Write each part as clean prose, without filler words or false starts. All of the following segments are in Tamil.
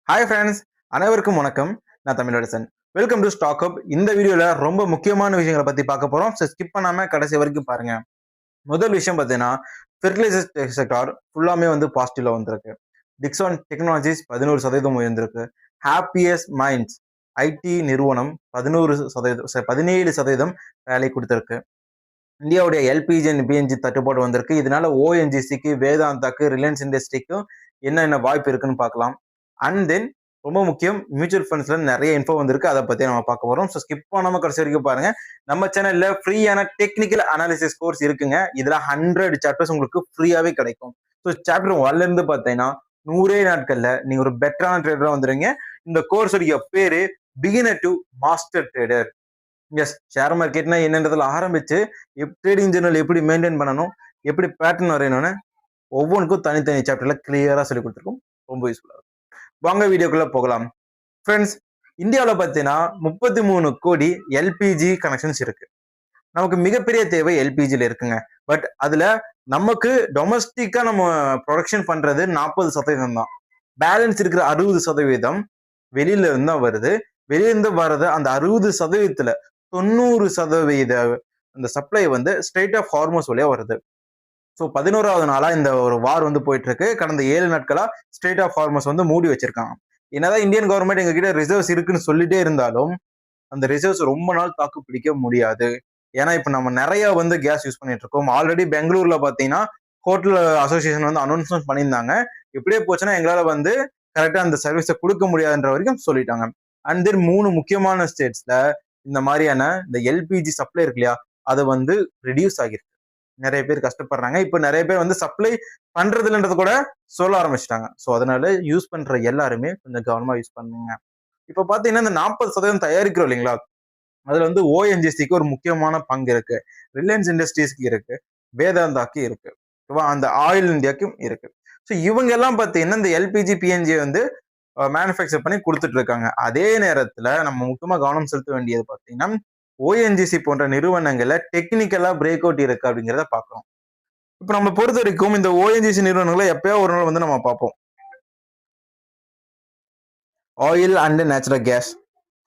ஹாய் ஃப்ரெண்ட்ஸ், அனைவருக்கும் வணக்கம். நான் தமிழரசன். வெல்கம் டு ஸ்டாக் அப். இந்த வீடியோல ரொம்ப முக்கியமான விஷயங்களை பத்தி பார்க்க போறோம். ஸோ ஸ்கிப் பண்ணாம கடைசி வரைக்கும் பாருங்க. முதல் விஷயம் பார்த்தீங்கன்னா, ஃபெர்டிலைசர் செக்டார் ஃபுல்லாமே பாசிட்டிவ்ல வந்திருக்கு. டிக்ஸான் டெக்னாலஜிஸ் 11% உயர்ந்திருக்கு. ஹாப்பியஸ்ட் மைண்ட்ஸ் ஐடி நிறுவனம் 17% வேலை கொடுத்திருக்கு. இந்தியாவுடைய எல்பிஜி அண்ட் பிஎன்ஜி தட்டுப்பாடு வந்திருக்கு. இதனால ஓஎன்ஜிசிக்கு, வேதாந்தாக்கு, ரிலையன்ஸ் இண்டஸ்ட்ரிக்கும் என்னென்ன வாய்ப்பு இருக்குன்னு பார்க்கலாம். அண்ட் தென் ரொம்ப முக்கியம், மியூச்சுவல் ஃபண்ட்ஸ்ல நிறைய இன்ஃபோ வந்திருக்கு. அதை பத்தி நம்ம பார்க்க போறோம். ஸோ ஸ்கிப் பண்ணாம கடைசி வரைக்கும் பாருங்க. நம்ம சேனல்ல ஃப்ரீயான டெக்னிக்கல் அனாலிசிஸ் கோர்ஸ் இருக்குங்க. இதுல 100 சாப்டர்ஸ் உங்களுக்கு ஃப்ரீயாவே கிடைக்கும். ஸோ சாப்டர் 1ல இருந்து பார்த்தீங்கன்னா 100 நாட்கள்ல நீங்க ஒரு பெட்டரான ட்ரேடரா வந்துருங்க. இந்த கோர்ஸ் உடைய பேரு beginner to master trader. Yes, share மார்க்கெட்னா என்னன்றதுல ஆரம்பிச்சு ட்ரேடிங் ஜெர்னல் எப்படி மெயின்டைன் பண்ணணும், எப்படி பேட்டர்ன் வரையணும்னு ஒவ்வொன்றுக்கும் தனித்தனி சாப்டர்ல கிளியரா சொல்லி கொடுத்துருக்கோம். ரொம்ப யூஸ்ஃபுல்லா இருக்கும். வாங்க வீடியோக்குள்ள போகலாம். ஃப்ரெண்ட்ஸ், இந்தியாவில் பார்த்தீங்கன்னா 33 கோடி எல்பிஜி கனெக்ஷன்ஸ் இருக்கு. நமக்கு மிகப்பெரிய தேவை எல்பிஜில இருக்குங்க. பட் அதுல நமக்கு டொமஸ்டிக்கா நம்ம ப்ரொடக்ஷன் பண்றது 40% தான். பேலன்ஸ் இருக்கிற 60% வெளியில இருந்து தான் வருது. வெளியில இருந்து வர்றது அந்த 60%த்துல 90% அந்த சப்ளை ஸ்ட்ரெயிட் ஆஃப் ஹார்மோஸ் வழியா வருது. ஸோ 11வது நாளா இந்த ஒரு வார் போயிட்டு இருக்கு. கடந்த 7 நாட்களா ஸ்ட்ரெயிட் ஆஃப் ஹார்மோஸ் மூடி வச்சிருக்காங்க. என்னதான் இந்தியன் கவர்மெண்ட் எங்க கிட்ட ரிசர்வ்ஸ் இருக்குன்னு சொல்லிட்டே இருந்தாலும் அந்த ரிசர்வ்ஸ் ரொம்ப நாள் தாக்கு பிடிக்க முடியாது. ஏன்னா இப்ப நம்ம நிறைய கேஸ் யூஸ் பண்ணிட்டு இருக்கோம். ஆல்ரெடி பெங்களூர்ல பாத்தீங்கன்னா ஹோட்டல் அசோசியேஷன் அனௌன்ஸ்மெண்ட் பண்ணியிருந்தாங்க. இப்படியே போச்சுன்னா எங்களால கரெக்டா அந்த சர்வீஸை கொடுக்க முடியாதுன்ற வரைக்கும் சொல்லிட்டாங்க. அண்ட் தென் 3 முக்கியமான ஸ்டேட்ஸ்ல இந்த மாதிரியான இந்த எல்பிஜி சப்ளை இருக்கு இல்லையா, அது ரெடியூஸ் ஆகிருக்கு. நிறைய பேர் கஷ்டப்படுறாங்க. இப்ப நிறைய பேர் சப்ளை பண்றது இல்லைன்றது கூட சொல்ல ஆரம்பிச்சிட்டாங்க. ஸோ அதனால யூஸ் பண்ற எல்லாருமே கொஞ்சம் கவனமா யூஸ் பண்ணுங்க. இப்ப பாத்தீங்கன்னா இந்த 40% தயாரிக்கிறோம் இல்லைங்களா, அதுல ஓஎன்ஜிசிக்கு ஒரு முக்கியமான பங்கு இருக்கு, ரிலையன்ஸ் இண்டஸ்ட்ரீஸ்க்கு இருக்கு, வேதாந்தாக்கு இருக்கு, அந்த ஆயில் இந்தியாக்கும் இருக்கு. ஸோ இவங்க எல்லாம் பாத்தீங்கன்னா இந்த எல்பிஜி பிஎன்ஜி மேனுஃபேக்சர் பண்ணி கொடுத்துட்டு இருக்காங்க. அதே நேரத்துல நம்ம முக்கியமா கவனம் செலுத்த வேண்டியது பாத்தீங்கன்னா ஓஎன்ஜிசி போன்ற நிறுவனங்கள்ல டெக்னிக்கலா பிரேக் அவுட் இருக்கு அப்படிங்கிறத பார்க்கணும். இப்ப நம்ம பொறுத்த வரைக்கும் இந்த ஓஎன்ஜிசி நிறுவனங்களை எப்பயோ ஒரு நாள் நம்ம பார்ப்போம். Oil and natural gas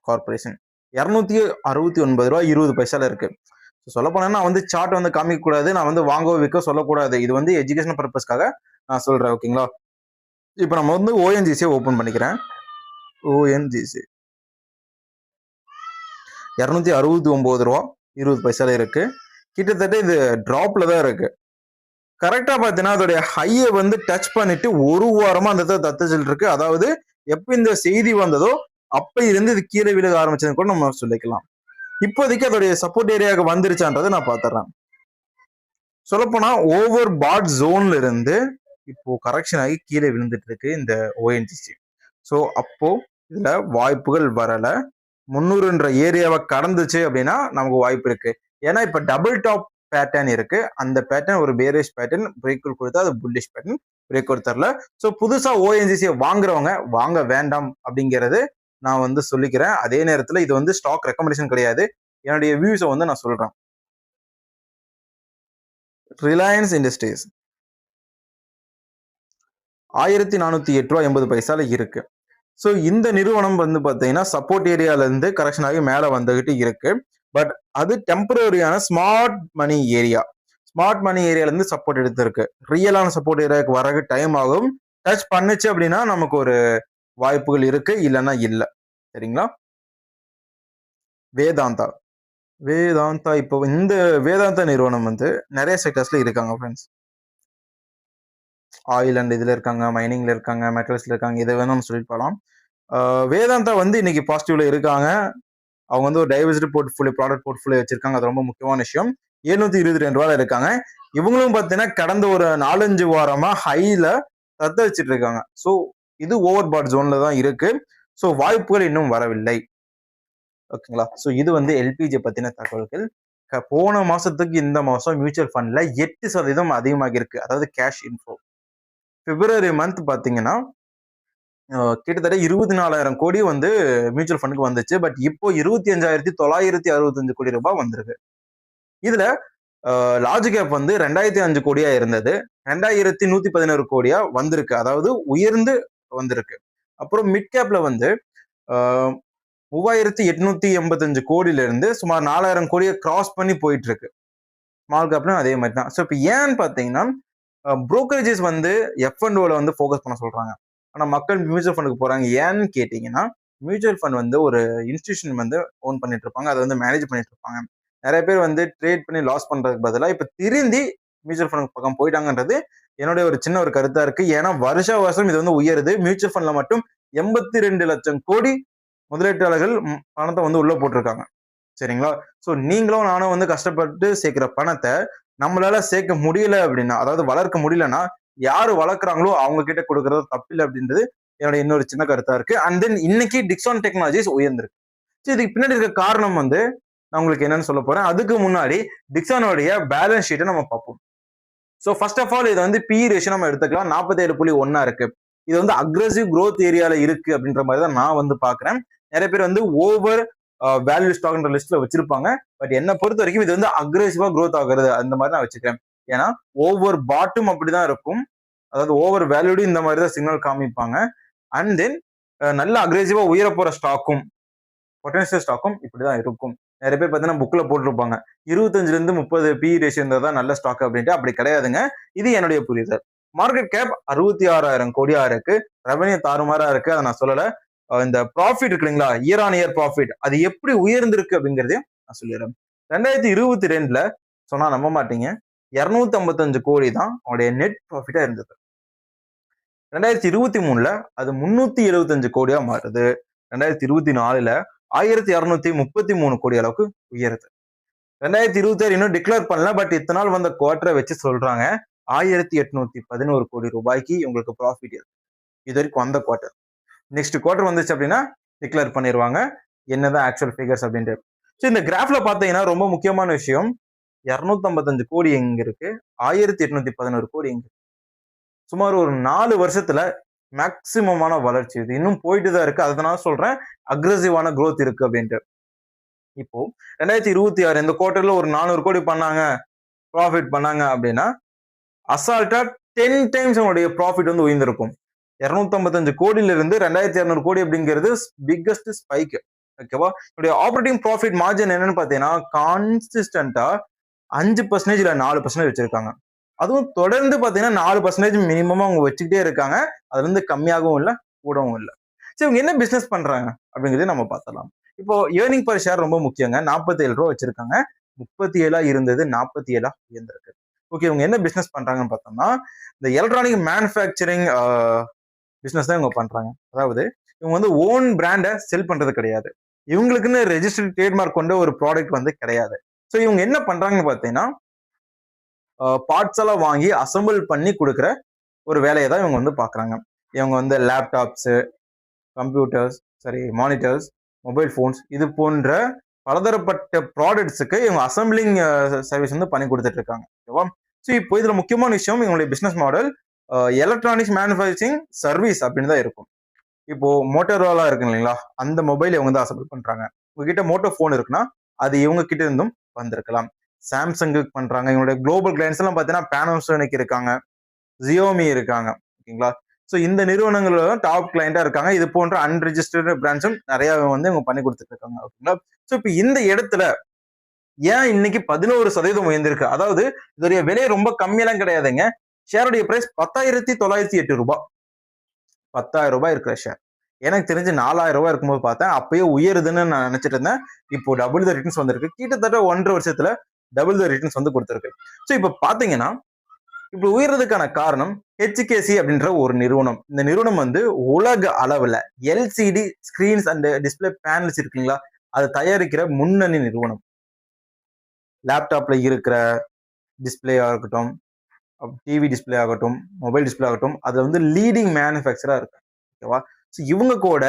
corporation 269 ரூபாய் 20 பைசால இருக்கு. சொல்ல போனா சார்ட் காமிக்க கூடாது, நான் வாங்கவோ விற்க சொல்லக்கூடாது. இது எஜுகேஷன் பர்பஸ்க்காக நான் சொல்றேன். ஓகேங்களா? இப்ப நம்ம ஓஎன்ஜிசியை ஓபன் பண்ணிக்கிறேன். ஓஎன்ஜிசி 269 ரூபா 20 பைசால இருக்கு. கிட்டத்தட்ட இது டிராப்ல தான் இருக்கு. கரெக்டா பாத்தீங்கன்னா அதோடைய ஹையை டச் பண்ணிட்டு ஒரு வாரமா அந்த தத்துச்சல் இருக்கு. அதாவது எப்ப இந்த செய்தி வந்ததோ அப்ப இருந்து இது கீழே விழுக ஆரம்பிச்சதுன்னு கூட நம்ம சொல்லிக்கலாம். இப்போதைக்கு அதோடைய சப்போர்ட் ஏரியாவுக்கு வந்துருச்சான்றதை நான் பாத்துறேன். சொல்லப்போனா ஓவர் பாட் ஜோன்ல இருந்து இப்போ கரெக்ஷன் ஆகி கீழே விழுந்துட்டு இருக்கு இந்த ஓஎன்ஜிசி. ஸோ அப்போ இதுல வாய்ப்புகள் வரல. 300ன்ற ஏரியாவை கடந்துச்சு அப்படின்னா நமக்கு வாய்ப்பு இருக்கு. ஏன்னா இப்ப டபுள் டாப் பேட்டர்ன் இருக்கு. அந்த பேட்டர்ன் ஒரு பேரிஷ் பேட்டர்ன், பிரேக் கொடுத்தா அது புல்லிஷ் பேட்டர்ன், பிரேக் கொடுத்தரல. ஸோ புதுசா ஓஎன்ஜிசியை வாங்குறவங்க வாங்க வேண்டாம் அப்படிங்கிறது நான் சொல்லிக்கிறேன். அதே நேரத்துல இது ஸ்டாக் ரெக்கமெண்டேஷன் கிடையாது, என்னுடைய வியூஸை நான் சொல்றேன். ரிலையன்ஸ் இண்டஸ்ட்ரீஸ் 1408 ரூபாய் 80 பைசால இருக்கு. ஸோ இந்த நிறுவனம் பாத்தீங்கன்னா சப்போர்ட் ஏரியால இருந்து கரெக்ஷன் ஆகி மேல வந்துகிட்டு இருக்கு. பட் அது டெம்பரரியான smart money area. Smart money ஏரியால இருந்து சப்போர்ட் எடுத்திருக்கு. ரியலான சப்போர்ட் ஏரியாவுக்கு வர டைம் ஆகும். டச் பண்ணுச்சு அப்படின்னா நமக்கு ஒரு வாய்ப்புகள் இருக்கு, இல்லைன்னா இல்ல. சரிங்களா? வேதாந்தா இப்போ இந்த வேதாந்தா நிறுவனம் நிறைய செக்டர்ஸ்ல இருக்காங்க ஃப்ரெண்ட்ஸ். ஆயில் அண்ட் இதுல இருக்காங்க, மைனிங்ல இருக்காங்க, மெட்டல்ஸ்ல இருக்காங்க. இதை நம்ம சொல்லிட்டு போகலாம். வேதாந்தா இன்னைக்கு பாசிட்டிவ்ல இருக்காங்க. அவங்க ஒரு டைவர்சிட்டி போர்ட்ஃபோலியோ, ப்ராடக்ட் போர்ட்ஃபோலியோ வச்சிருக்காங்க. அது ரொம்ப முக்கியமான விஷயம். 722 ரூபாயில இருக்காங்க. இவங்களும் பார்த்தீங்கன்னா கடந்த ஒரு 4-5 வாரமா ஹைல தத்த வச்சுட்டு இருக்காங்க. ஸோ இது ஓவர் பாட் ஜோன்ல தான் இருக்கு. ஸோ வாய்ப்புகள் இன்னும் வரவில்லை. ஓகேங்களா? ஸோ இது எல்பிஜி பத்தின தகவல்கள். போன மாசத்துக்கு இந்த மாசம் மியூச்சுவல் ஃபண்ட்ல 8% அதிகமாக இருக்கு. அதாவது கேஷ் இன்ஃபோ. பிப்ரவரி மந்த் பாத்தீங்கன்னா கிட்டத்தட்ட 24,000 கோடி மியூச்சுவல் ஃபண்டுக்கு வந்துச்சு. பட் இப்போ 25,965 கோடி ரூபாய் வந்திருக்கு. இதுல லார்ஜ் கேப் 2005 கோடியா இருந்தது, 2111 கோடியா வந்திருக்கு. அதாவது உயர்ந்து வந்திருக்கு. அப்புறம் மிட் கேப்ல வந்து 3885 கோடியில இருந்து சுமார் 4000 கோடியை கிராஸ் பண்ணி போயிட்டு இருக்கு. ஸ்மால் கேப்லயும் அதே மாதிரி தான். ஸோ இப்போ ஏன்னு பார்த்தீங்கன்னா புரோக்கரேஜஸ் வந்து F&Oல வந்து ஃபோக்கஸ் பண்ண சொல்றாங்க. ஆனா மக்கள் மியூச்சுவல் ஃபண்டுக்கு போறாங்க. ஏன்னு கேட்டீங்கன்னா, மியூச்சுவல் ஃபண்ட் வந்து ஒரு இன்ஸ்டிடியூஷன் வந்து ஓன் பண்ணிட்டு இருப்பாங்க. அதை வந்து மேனேஜ் பண்ணிட்டு இருப்பாங்க. நிறைய பேர் வந்து ட்ரேட் பண்ணி லாஸ் பண்றதுக்கு பதிலாக இப்ப திருந்தி மியூச்சுவல் ஃபண்ட் பக்கம் போயிட்டாங்கன்றது என்னுடைய ஒரு சின்ன ஒரு கருத்தா இருக்கு. ஏன்னா வருஷம் இது வந்து உயருது. மியூச்சுவல் ஃபண்ட்ல மட்டும் 82 லட்சம் கோடி முதலீட்டாளர்கள் பணத்தை வந்து உள்ள போட்டிருக்காங்க. சரிங்களா? ஸோ நீங்களும் நானும் வந்து கஷ்டப்பட்டு சேர்க்கிற பணத்தை நம்மளால சேர்க்க முடியல அப்படின்னா, அதாவது வளர்க்க முடியலன்னா, யாரு வளர்க்குறாங்களோ அவங்க கிட்ட கொடுக்கறது தப்பில்லை அப்படின்றது என்னோட இன்னொரு சின்ன கருத்தா இருக்கு. அண்ட் தென் இன்னைக்கு டிக்ஸான் டெக்னாலஜிஸ் உயர்ந்திருக்கு. ஸோ இதுக்கு பின்னாடி இருக்க காரணம் வந்து நான் உங்களுக்கு என்னன்னு சொல்ல போறேன். அதுக்கு முன்னாடி டிக்ஸானோடைய பேலன்ஸ் ஷீட்டை நம்ம பார்ப்போம். ஸோ ஃபர்ஸ்ட் ஆஃப் ஆல் இது வந்து பி ரேஷியோ நம்ம எடுத்துக்கலாம். 47.1 இருக்கு. இது வந்து அக்ரெசிவ் growth ஏரியால இருக்கு அப்படின்ற மாதிரி தான் நான் வந்து பாக்குறேன். நிறைய பேர் வந்து ஓவர் வேல்யூ ஸ்டாக்ன்ற லிஸ்ட்ல வச்சிருப்பாங்க. பட் என்ன பொறுத்த வரைக்கும் இது வந்து அக்ரெசிவா growth ஆகுறது அந்த மாதிரி நான் வச்சுக்கிறேன். ஏன்னா ஓவர் பாட்டும் அப்படிதான் இருக்கும். அதாவது ஓவர் வேல்யூடு இந்த மாதிரி தான் சிக்னல் காமிப்பாங்க. அண்ட் தென் நல்ல அக்ரெசிவா உயர போற ஸ்டாக்கும் பொட்டன்ஷியல் ஸ்டாக்கும் இப்படிதான் இருக்கும். நிறைய பேர் பார்த்தீங்கன்னா புக்ல போட்டிருப்பாங்க 25ல இருந்து 30 பி ரேஷியோ இருந்தா தான் நல்ல ஸ்டாக் அப்படின்ட்டு. அப்படி கிடையாதுங்க. இது என்னுடைய புரிதல். மார்க்கெட் கேப் 66,000 கோடியா இருக்கு. ரெவன்யூ தாறுமாறா இருக்கு. அதை நான் சொல்லல. இந்த ப்ராஃபிட் இருக்கு இல்லைங்களா, இயர் ஆன் இயர் ப்ராஃபிட் அது எப்படி உயர்ந்திருக்கு அப்படிங்கிறதையும் நான் சொல்லிடுறேன். 2022ல சொன்னா நம்ப மாட்டீங்க, 255 கோடி தான் அவனுடைய நெட் ப்ராஃபிட்டா இருந்தது. 2023ல அது 375 கோடியா மாறுது. 2024ல 1233 கோடி அளவுக்கு உயருது. 2026 இன்னும் டிக்ளேர் பண்ணல. பட் இத்தனை நாள் வந்த குவார்டரை வச்சு சொல்றாங்க 1811 கோடி ரூபாய்க்கு உங்களுக்கு ப்ராஃபிட் இருக்கு. இது வரைக்கும் வந்த குவார்டர். நெக்ஸ்ட் குவார்டர் வந்துச்சு அப்படின்னா டிக்ளேர் பண்ணிடுவாங்க என்னதான் ஆக்சுவல் ஃபிகர்ஸ் அப்படின்ட்டு. ஸோ இந்த கிராஃப்ல பார்த்தீங்கன்னா ரொம்ப முக்கியமான விஷயம் 255 கோடி எங்க இருக்கு, 1811 கோடி எங்க இருக்கு. சுமார் ஒரு 4 வருஷத்துல மேக்சிமமான வளர்ச்சி. இது இன்னும் போயிட்டு தான் இருக்கு. அதனால சொல்றேன் அக்ரெசிவான growth இருக்கு அப்படின்ட்டு. இப்போ 2026 இந்த குவார்டர்ல ஒரு 400 கோடி பண்ணாங்க, ப்ராஃபிட் பண்ணாங்க அப்படின்னா அசால்ட்டா 10 டைம்ஸ் அவனுடைய ப்ராஃபிட் வந்து உயர்ந்திருக்கும். 255 கோடியில இருந்து 2200 கோடி அப்படிங்கிறது பிக்கஸ்ட் ஸ்பைக். ஓகேவா? என்னுடைய ஆப்ரேட்டிங் ப்ராஃபிட் மார்ஜின் என்னன்னு பார்த்தீங்கன்னா கான்சிஸ்டன்டா 5% இல்ல 4% வச்சிருக்காங்க. அதுவும் தொடர்ந்து பார்த்தீங்கன்னா 4% மினிமமா அவங்க வச்சுக்கிட்டே இருக்காங்க. அதுல இருந்து கம்மியாகவும் இல்லை, கூடவும் இல்லை. சரி, இவங்க என்ன பிசினஸ் பண்றாங்க அப்படிங்கிறத நம்ம பார்த்தலாம். இப்போ ஏர்னிங் பர் ஷேர் ரொம்ப முக்கியங்க. 47 ரூபா வச்சிருக்காங்க. 37 இருந்தது, 47 இருந்திருக்கு. ஓகே, இவங்க என்ன பிசினஸ் பண்றாங்கன்னு பார்த்தோம்னா இந்த எலக்ட்ரானிக் மேனுஃபேக்சரிங் பிசினஸ் தான் இவங்க பண்றாங்க. அதாவது இவங்க வந்து ஓன் பிராண்டை செல் பண்றது கிடையாது. இவங்களுக்குன்னு ரெஜிஸ்டர்ட் ட்ரேட்மார்க் கொண்ட ஒரு ப்ராடக்ட் வந்து கிடையாது. ஸோ இவங்க என்ன பண்றாங்கன்னு பார்த்தீங்கன்னா பார்ட்ஸ் எல்லாம் வாங்கி அசம்பிள் பண்ணி கொடுக்குற ஒரு வேலையை தான் இவங்க வந்து பாக்குறாங்க. இவங்க வந்து laptops, computers, monitors, mobile phones இது போன்ற பலதரப்பட்ட ப்ராடக்ட்ஸுக்கு இவங்க அசம்பிளிங் சர்வீஸ் வந்து பண்ணி கொடுத்துட்டு இருக்காங்க. ஓகேவா? ஸோ இப்போ இதுல முக்கியமான விஷயம் இவங்களுடைய business model electronics manufacturing service அப்படின்னு தான் இருக்கும். இப்போ மோட்டோரோலா இருக்கு இல்லைங்களா, அந்த மொபைல் இவங்க தான் அசம்பிள் பண்றாங்க. உங்ககிட்ட மோட்டோ போன் இருக்குன்னா அது இவங்க கிட்ட இருந்தும் வந்திருக்கலாம். சாம்சங்குக்கு பண்றாங்க. இவங்களுடைய குளோபல் கிளைண்ட்ஸ் எல்லாம் பார்த்தீங்கன்னா பேனாசோனிக் இருக்காங்க, ஜியோமி இருக்காங்க. ஓகேங்களா? ஸோ இந்த நிறுவனங்களோட டாப் கிளைண்டா இருக்காங்க. இது போன்ற அன்ரெஜிஸ்டர்டு பிராண்ட்ஸும் நிறைய வந்து இவங்க பண்ணி கொடுத்துட்டு இருக்காங்க. ஓகேங்களா? ஸோ இப்போ இந்த இடத்துல ஏன் இன்னைக்கு 11% உயர்ந்திருக்கு? அதாவது இதோடைய விலை ரொம்ப கம்மியெல்லாம் கிடையாதுங்க. ஷேருடைய பிரைஸ் 10,908 ரூபாய். 10,000 ரூபாய் இருக்கிற ஷேர். எனக்கு தெரிஞ்சு 4,000 ரூபாய் இருக்கும்போது பார்த்தேன். அப்பயே உயருதுன்னு நான் நினைச்சிட்டு இருந்தேன். இப்போ டபுள் த ரிட்டர்ன்ஸ் வந்திருக்கு. கிட்டத்தட்ட 1.5 வருஷத்துல டபுள் த ரிட்டர்ன்ஸ் வந்து கொடுத்துருக்கு. ஸோ இப்போ பாத்தீங்கன்னா இப்படி உயர்றதுக்கான காரணம் ஹெச்கேசி அப்படின்ற ஒரு நிறுவனம். இந்த நிறுவனம் வந்து உலக அளவுல LCD screens and display panels இருக்குங்களா, அதை தயாரிக்கிற முன்னணி நிறுவனம். லேப்டாப்ல இருக்கிற டிஸ்பிளே ஆகட்டும், டிவி டிஸ்பிளே ஆகட்டும், மொபைல் டிஸ்பிளே ஆகட்டும், அது வந்து லீடிங் மேனுஃபேக்சரா இருக்கு. ஓகேவா? ஸோ இவங்க கூட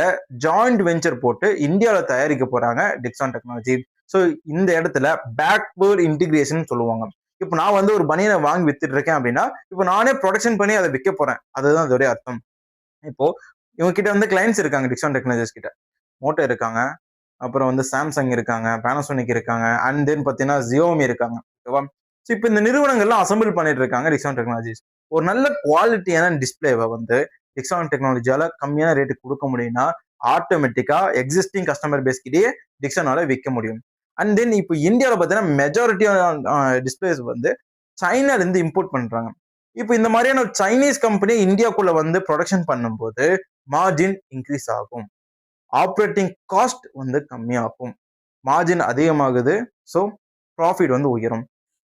ஜாயிண்ட் வெஞ்சர் போட்டு இந்தியாவில் தயாரிக்க போறாங்க டிக்ஸான் டெக்னாலஜி. ஸோ இந்த இடத்துல பேக்வேர்ட் இன்டிகிரேஷன் சொல்லுவாங்க. இப்போ நான் வந்து ஒரு பனியனை வாங்கி வித்துட்டு இருக்கேன் அப்படின்னா இப்போ நானே ப்ரொடக்ஷன் பண்ணி அதை விற்க போறேன். அதுதான் அதோடைய அர்த்தம். இப்போ இவங்க கிட்ட வந்து கிளைண்ட்ஸ் இருக்காங்க. டிக்ஸான் டெக்னாலஜிஸ் கிட்ட மோட்டோ இருக்காங்க, அப்புறம் வந்து சாம்சங் இருக்காங்க, பேனாசோனிக் இருக்காங்க, அண்ட் தென் பார்த்தீங்கன்னா ஜியோமி இருக்காங்க. ஓகேவா? ஸோ இப்போ இந்த நிறுவனங்கள்லாம் அசம்பிள் பண்ணிட்டு இருக்காங்க டிக்ஸான் டெக்னாலஜிஸ். ஒரு நல்ல குவாலிட்டியான டிஸ்பிளேவை வந்து டிக்ஸான் டெக்னாலஜியால கம்மியான ரேட்டுக்கு கொடுக்க முடியும்னா ஆட்டோமேட்டிக்கா எக்ஸிஸ்டிங் கஸ்டமர் பேஸ் கிட்டே டிக்ஸானால விற்க முடியும். அண்ட் தென் இப்போ இந்தியாவில் பார்த்தீங்கன்னா மெஜாரிட்டி டிஸ்பிளேஸ் வந்து சைனால இருந்து இம்போர்ட் பண்றாங்க. இப்போ இந்த மாதிரியான ஒரு சைனீஸ் கம்பெனி இந்தியாக்குள்ள வந்து ப்ரொடக்ஷன் பண்ணும்போது மார்ஜின் இன்க்ரீஸ் ஆகும், ஆப்ரேட்டிங் காஸ்ட் வந்து கம்மியாகும், மார்ஜின் அதிகமாகுது, ஸோ ப்ராஃபிட் வந்து உயரும்.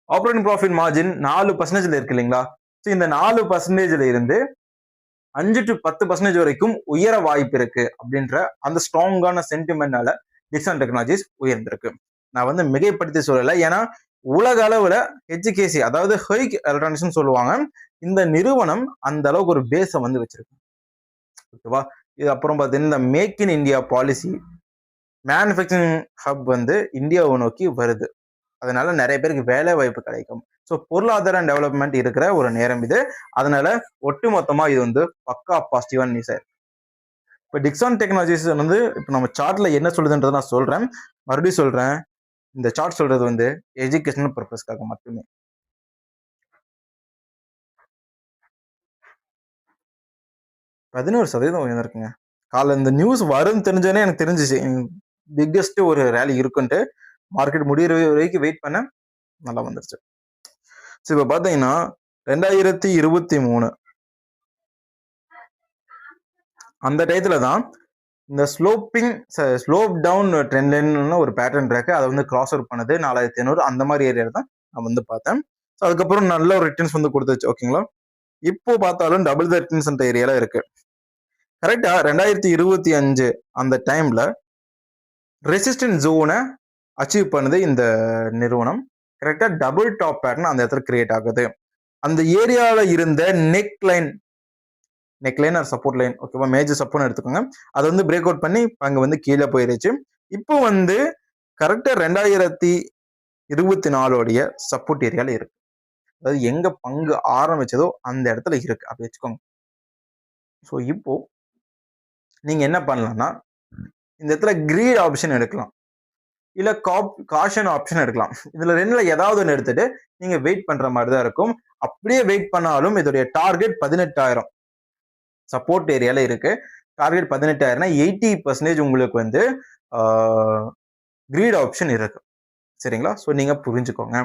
ஆப்ரேட்டிங் ப்ராஃபிட் மார்ஜின் 4% இருக்கு இல்லைங்களா? ஸோ இந்த 4% இருந்து 5 to 10% வரைக்கும் உயர வாய்ப்பு இருக்கு அப்படின்ற அந்த ஸ்ட்ராங்கான சென்டிமெண்ட்னால டிக்ஸான் டெக்னாலஜிஸ் உயர்ந்திருக்கு. நான் வந்து மிகைப்படுத்தி சொல்லலை, ஏன்னா உலக அளவுல ஹெச்கேசி அதாவது ஹெய்க் எலக்ட்ரானிக்ஸ் சொல்லுவாங்க, இந்த நிறுவனம் அந்த அளவுக்கு ஒரு பேஸை வந்து வச்சிருக்கு. ஓகேவா? இது அப்புறம் பார்த்தீங்கன்னா இந்த make in India policy, manufacturing hub வந்து இந்தியாவை நோக்கி வருது, அதனால நிறைய பேருக்கு வேலை வாய்ப்பு கிடைக்கும். ஸோ பொருளாதார டெவலப்மெண்ட் இருக்கிற ஒரு நேரம் இது. அதனால ஒட்டுமொத்தமா இது வந்து பக்கா பாசிட்டிவான நியூஸ் ஆயிருக்கு. இப்போ டிக்ஸான் டெக்னாலஜிஸ் வந்து இப்போ நம்ம சார்ட்ல என்ன சொல்லுதுன்றதை நான் சொல்றேன், மறுபடியும் சொல்றேன். இந்த சார்ட் சொல்றது வந்து எஜுகேஷனல் பர்பஸ்க்காக மட்டுமே. %11 உயர்ந்திருக்குங்க. காலைல இந்த நியூஸ் வரும்னு தெரிஞ்சோடனே எனக்கு தெரிஞ்சிச்சு பிக்கெஸ்ட் ஒரு ரேலி இருக்குன்ட்டு. மார்க்கெட் முடிகிற வரைக்கும் வெயிட் பண்ண நல்லா வந்துருச்சு. ஸோ இப்போ பார்த்தீங்கன்னா 2023 அந்த டயத்துல தான் இந்த ஸ்லோப் டவுன் ட்ரெண்ட் லைன் ஒரு பேட்டர்ன் இருக்கு, அதை வந்து கிராஸ் அவுட் பண்ணது 4500 அந்த மாதிரி ஏரியா தான் நான் வந்து பார்த்தேன். ஸோ அதுக்கப்புறம் நல்ல ஒரு ரிட்டர்ன்ஸ் வந்து கொடுத்துச்சு. ஓகேங்களா? இப்போ பார்த்தாலும் டபுள் த ரிட்டர்ன்ஸ் அந்த ஏரியால இருக்கு. கரெக்டா 2025 அந்த டைம்ல ரெசிஸ்டன்ட் ஜோனை அச்சீவ் பண்ணுது இந்த நிறுவனம். கரெக்டா டபுள் டாப் பேட்டர்ன் அந்த இடத்துல கிரியேட் ஆகுது. அந்த ஏரியால இருந்த neckline or support line, ஓகேவா, மேஜர் சப்போர்ட் எடுத்துக்கோங்க, அதை வந்து பிரேக் அவுட் பண்ணி அங்க வந்து கீழே போயிருச்சு. இப்போ வந்து கரெக்டா 2024 சப்போர்ட் ஏரியால இருக்கு. அதாவது எங்க பங்கு ஆரம்பிச்சதோ அந்த இடத்துல இருக்கு, அப்படி வச்சுக்கோங்க. ஸோ இப்போ நீங்க என்ன பண்ணலாம்னா இந்த இடத்துல கிரீட் ஆப்ஷன் எடுக்கலாம், இல்ல காஷன் ஆப்ஷன் எடுக்கலாம். இதுல ரெண்டுல ஏதாவது ஒன்று எடுத்துட்டு நீங்க வெயிட் பண்ற மாதிரி தான் இருக்கும். அப்படியே வெயிட் பண்ணாலும் இதோடைய டார்கெட் 18,000 சப்போர்ட் ஏரியால இருக்கு. டார்கெட் 18,000 80% உங்களுக்கு வந்து கிரீட் ஆப்ஷன் இருக்கு. சரிங்களா? ஸோ நீங்க புரிஞ்சுக்கோங்க.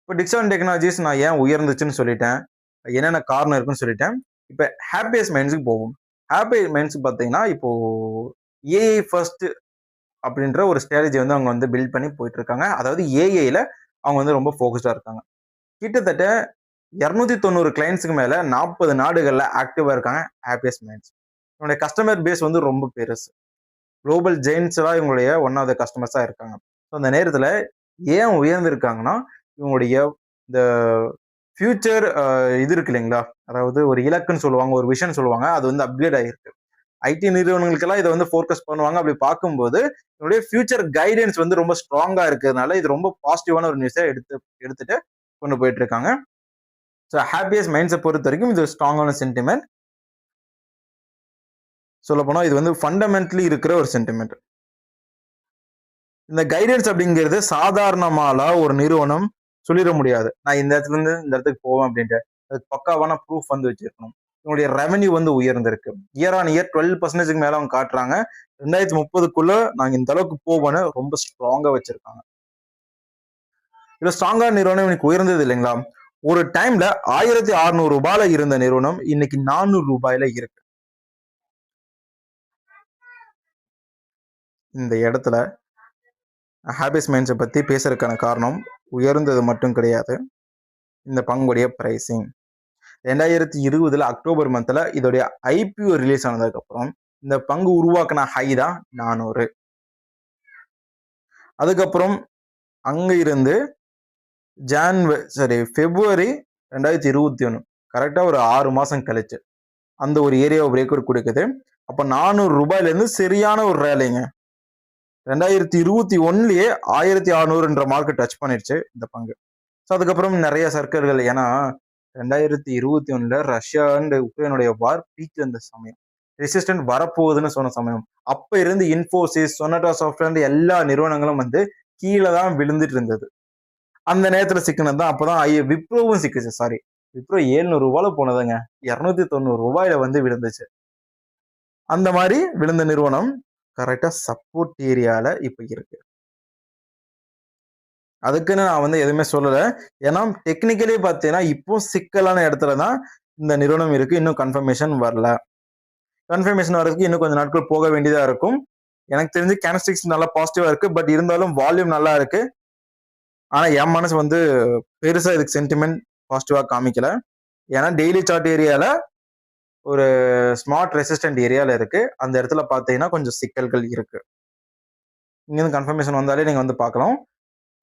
இப்போ டிக்ஸான் டெக்னாலஜிஸ் நான் ஏன் உயர்ந்துச்சுன்னு சொல்லிட்டேன், என்னென்ன காரணம் இருக்குன்னு சொல்லிட்டேன். இப்போ ஹாப்பியஸ்ட் மைண்ட்ஸுக்கு போகும். ஹாப்பியஸ்ட் மைண்ட்ஸ் பார்த்தீங்கன்னா இப்போ ஏஐ ஃபர்ஸ்ட் அப்படின்ற ஒரு ஸ்ட்ராட்டஜி வந்து அவங்க வந்து பில்ட் பண்ணி போயிட்டு இருக்காங்க. அதாவது ஏஐல அவங்க வந்து ரொம்ப ஃபோக்கஸ்டா இருக்காங்க. கிட்டத்தட்ட 290 கிளைண்ட்ஸுக்கு மேல 40 நாடுகள்ல ஆக்டிவா இருக்காங்க ஹாப்பியஸ்ட் மைண்ட்ஸ். இவங்களுடைய கஸ்டமர் பேஸ் வந்து ரொம்ப பெருசு. குளோபல் ஜெயின்ஸ்லாம் இவங்களுடைய ஒன் ஆஃப் த கஸ்டமர்ஸா இருக்காங்க. ஸோ அந்த நேரத்துல ஏன் உயர்ந்திருக்காங்கன்னா இவங்களுடைய இந்த ஃபியூச்சர் இது இருக்கு இல்லைங்களா, அதாவது ஒரு இலக்குன்னு சொல்லுவாங்க, ஒரு விஷன் சொல்லுவாங்க, அது வந்து அப்கிரேட் ஆகிருக்கு. ஐடி நிறுவனங்களுக்கெல்லாம் இதை வந்து ஃபோக்கஸ் பண்ணுவாங்க. அப்படி பார்க்கும்போது என்னுடைய ஃபியூச்சர் கைடன்ஸ் வந்து ரொம்ப ஸ்ட்ராங்கா இருக்கிறதுனால இது ரொம்ப பாசிட்டிவான ஒரு நியூஸை எடுத்துட்டு கொண்டு போயிட்டு இருக்காங்க. ஸோ ஹாப்பியஸ்ட் மைண்ட்ஸை பொறுத்த வரைக்கும் இது ஸ்ட்ராங்கான சென்டிமெண்ட். சொல்ல போனா இது வந்து ஃபண்டமெண்டலி இருக்கிற ஒரு சென்டிமெண்ட். இந்த கைடன்ஸ் அப்படிங்கிறது சாதாரணமால ஒரு நிறுவனம் சொல்லிட முடியாது. நான் இந்த இடத்துல இருந்து இந்த இடத்துக்கு போவேன் அப்படின்ட்டு அதுக்கு பக்காவான ப்ரூஃப் வந்து வச்சிருக்கணும். இவங்களுடைய ரெவன்யூ வந்து உயர்ந்திருக்கு. இயர் ஆன் இயர் 12% மேல அவங்க காட்டுறாங்க. 2030க்குள்ள நாங்க இந்த அளவுக்கு போவோன்னு ரொம்ப ஸ்ட்ராங்கா வச்சிருக்காங்க. இதுல ஸ்ட்ராங்கா நிறுவனம் இன்னைக்கு உயர்ந்தது இல்லைங்களா? ஒரு டைம்ல 1600 ரூபாயில இருந்த நிறுவனம் இன்னைக்கு 400 ரூபாயில இருக்கு. இந்த இடத்துல ஹாப்பியஸ்ட் மைண்ட்ஸை பத்தி பேசுறதுக்கான காரணம் உயர்ந்தது மட்டும் கிடையாது, இந்த பங்குடைய பிரைசிங். 2020 அக்டோபர் மந்த்ல இதோடைய ஐபிஓ ரிலீஸ் ஆனதுக்கு அப்புறம் இந்த பங்கு உருவாக்கின ஹை தான் 400. அதுக்கப்புறம் அங்க இருந்து பிப்ரவரி 2021 கரெக்டா ஒரு 6 மாசம் கழிச்சு அந்த ஒரு ஏரியாவை பிரேக் அவுட் கொடுக்குது. அப்ப 400 ரூபாயில இருந்து சரியான ஒரு ரேலிங்க. 2021லயே 1600 மார்க்கெட் டச் பண்ணிடுச்சு இந்த பங்கு. ஸோ அதுக்கப்புறம் நிறைய சர்க்கர்கள், ஏன்னா 2021 ரஷ்யா அண்ட் உக்ரைனுடைய வார் பீக் இருந்த சமயம், ரெசிஸ்டன்ட் வரப்போகுதுன்னு சொன்ன சமயம், அப்ப இருந்து இன்ஃபோசிஸ், சொனட்டா சாஃப்ட்வேர் எல்லா நிறுவனங்களும் வந்து கீழே தான் விழுந்துட்டு இருந்தது. அந்த நேரத்துல சிக்கினது தான் அப்பதான் விப்ரோவும் சிக்கிச்சு. விப்ரோ 700 ரூபாயில போனதுங்க 290 ரூபாயில வந்து விழுந்துச்சு. அந்த மாதிரி விழுந்த நிறுவனம் கரெக்டா சப்போர்ட் ஏரியால இப்ப இருக்கு. அதுக்குன்னு நான் வந்து எதுவுமே சொல்லல. ஏன்னா டெக்னிக்கலி பார்த்தீங்கன்னா இப்போ சிக்கலான இடத்துல தான் இந்த நிறுவனம் இருக்கு. இன்னும் கன்ஃபர்மேஷன் வரல. கன்ஃபர்மேஷன் வரதுக்கு இன்னும் கொஞ்சம் நாட்கள் போக வேண்டியதா இருக்கும். எனக்கு தெரிஞ்சு கேனஸ்டிக்ஸ் நல்லா பாசிட்டிவா இருக்கு. பட் இருந்தாலும் வால்யூம் நல்லா இருக்கு. ஆனா என் மனசு வந்து பெருசா இதுக்கு சென்டிமெண்ட் பாசிட்டிவா காமிக்கல. ஏன்னா டெய்லி சார்ட் ஏரியால ஒரு ஸ்மார்ட் ரெசிஸ்டன்ட் ஏரியால இருக்கு. அந்த இடத்துல பார்த்தீங்கன்னா கொஞ்சம் சிக்கல்கள் இருக்கு. இங்கிருந்து கன்ஃபர்மேஷன் வந்தாலே நீங்க வந்து பார்க்கலாம்.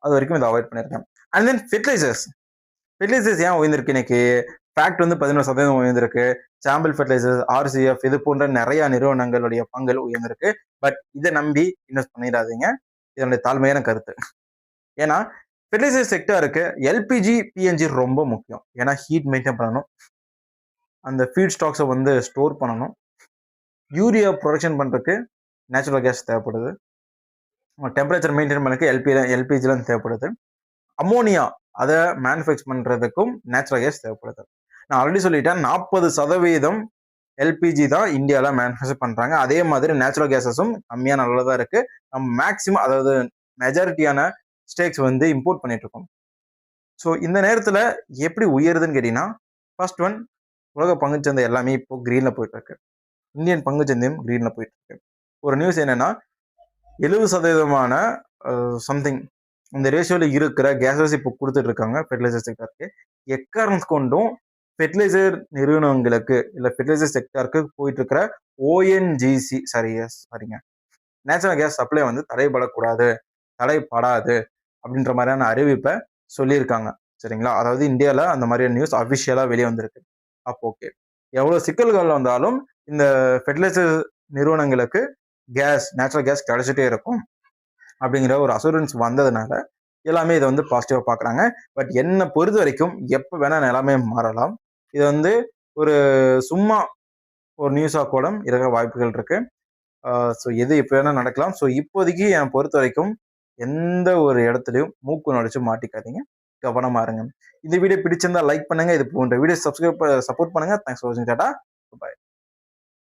அது வரைக்கும் இதை அவாய்ட் பண்ணிருக்கேன். அண்ட் தென் ஃபெர்டிலைசர்ஸ் ஏன் உயர்ந்திருக்கு இன்னைக்கு? ஃபேக்ட் வந்து 11% உயர்ந்திருக்கு. சாம்பிள் ஃபெர்டிலைசர்ஸ், ஆர்சிஎஃப் இது போன்ற நிறைய நிறுவனங்களுடைய பங்குகள் உயர்ந்திருக்கு. பட் இதை நம்பி இன்வெஸ்ட் பண்ணிடாதீங்க. இதனுடைய தாழ்மையான கருத்து. ஏன்னா ஃபெர்டிலைசர் செக்டருக்கு எல்பிஜி, பிஎன்ஜி ரொம்ப முக்கியம். ஏன்னா ஹீட் மெயின்டைன் பண்ணணும். அந்த ஃபீட் ஸ்டாக்ஸை வந்து ஸ்டோர் பண்ணணும். யூரியா ப்ரொடக்ஷன் பண்ணுறதுக்கு நேச்சுரல் கேஸ் தேவைப்படுது. டெம்பரேச்சர் மெயின்டைன் பண்ணக்கு எல்பிஜிலாம் தேவைப்படுது. அமோனியா அதை மேனுஃபேக்சர் பண்ணுறதுக்கும் நேச்சுரல் கேஸ் தேவைப்படுது. நான் ஆல்ரெடி சொல்லிட்டேன், 40% எல்பிஜி தான் இந்தியாவில் மேனுஃபேக்சர் பண்ணுறாங்க. அதே மாதிரி நேச்சுரல் கேஸஸும் கம்மியான அளவில் தான் இருக்குது. நம்ம மேக்ஸிமம் அதாவது மெஜாரிட்டியான ஸ்டேக்ஸ் வந்து இம்போர்ட் பண்ணிட்டு இருக்கோம். ஸோ இந்த நேரத்தில் எப்படி உயருதுன்னு கேட்டிங்கன்னா, ஃபர்ஸ்ட் ஒன், உலக பங்குச்சந்தை எல்லாமே இப்போ க்ரீனில் போயிட்டு இருக்கு. இந்தியன் பங்குச்சந்தையும் க்ரீனில் போயிட்டு இருக்கு. ஒரு நியூஸ் என்னன்னா, 70% சம்திங் இந்த ரேஷியோவில் இருக்கிற கேஸஸ் இப்போ கொடுத்துட்டு இருக்காங்க ஃபெர்டிலைசர் செக்டருக்கு. எக்காரணத்து கொண்டும் ஃபெர்டிலைசர் நிறுவனங்களுக்கு இல்லை ஃபெர்டிலைசர் செக்டருக்கு போயிட்டு இருக்கிற ஓஎன்ஜிசி சாரிங்க நேச்சுரல் கேஸ் சப்ளை வந்து தடைபடக்கூடாது, தடைப்படாது அப்படின்ற மாதிரியான அறிவிப்பை சொல்லியிருக்காங்க. சரிங்களா? அதாவது இந்தியாவில் அந்த மாதிரியான நியூஸ் அஃபிஷியலாக வெளியே வந்திருக்கு. அப்போ ஓகே, எவ்வளோ சிக்கல்கள் வந்தாலும் இந்த ஃபெர்டிலைசர் நிறுவனங்களுக்கு நேச்சுரல் கேஸ் கிடைச்சிட்டே இருக்கும் அப்படிங்கிற ஒரு அசூரன்ஸ் வந்ததுனால எல்லாமே இதை வந்து பாசிட்டிவா பார்க்குறாங்க. பட் என்னை பொறுத்த வரைக்கும் எப்போ வேணா எல்லாமே மாறலாம். இது வந்து ஒரு சும்மா ஒரு நியூஸாக கூட இருக்கிற வாய்ப்புகள் இருக்கு. ஸோ எது எப்போ வேணா நடக்கலாம். ஸோ இப்போதைக்கு என்னை பொறுத்த வரைக்கும் எந்த ஒரு இடத்துலையும் மூக்கு நுழைச்சு மாட்டிக்காதீங்க, கவனமா இருங்க. இந்த வீடியோ பிடிச்சிருந்தா லைக் பண்ணுங்க. இது போன்ற வீடியோ சப்போர்ட் பண்ணுங்க. தேங்க்ஸ் ஃபார் வாட்சிங். டாடா, பை.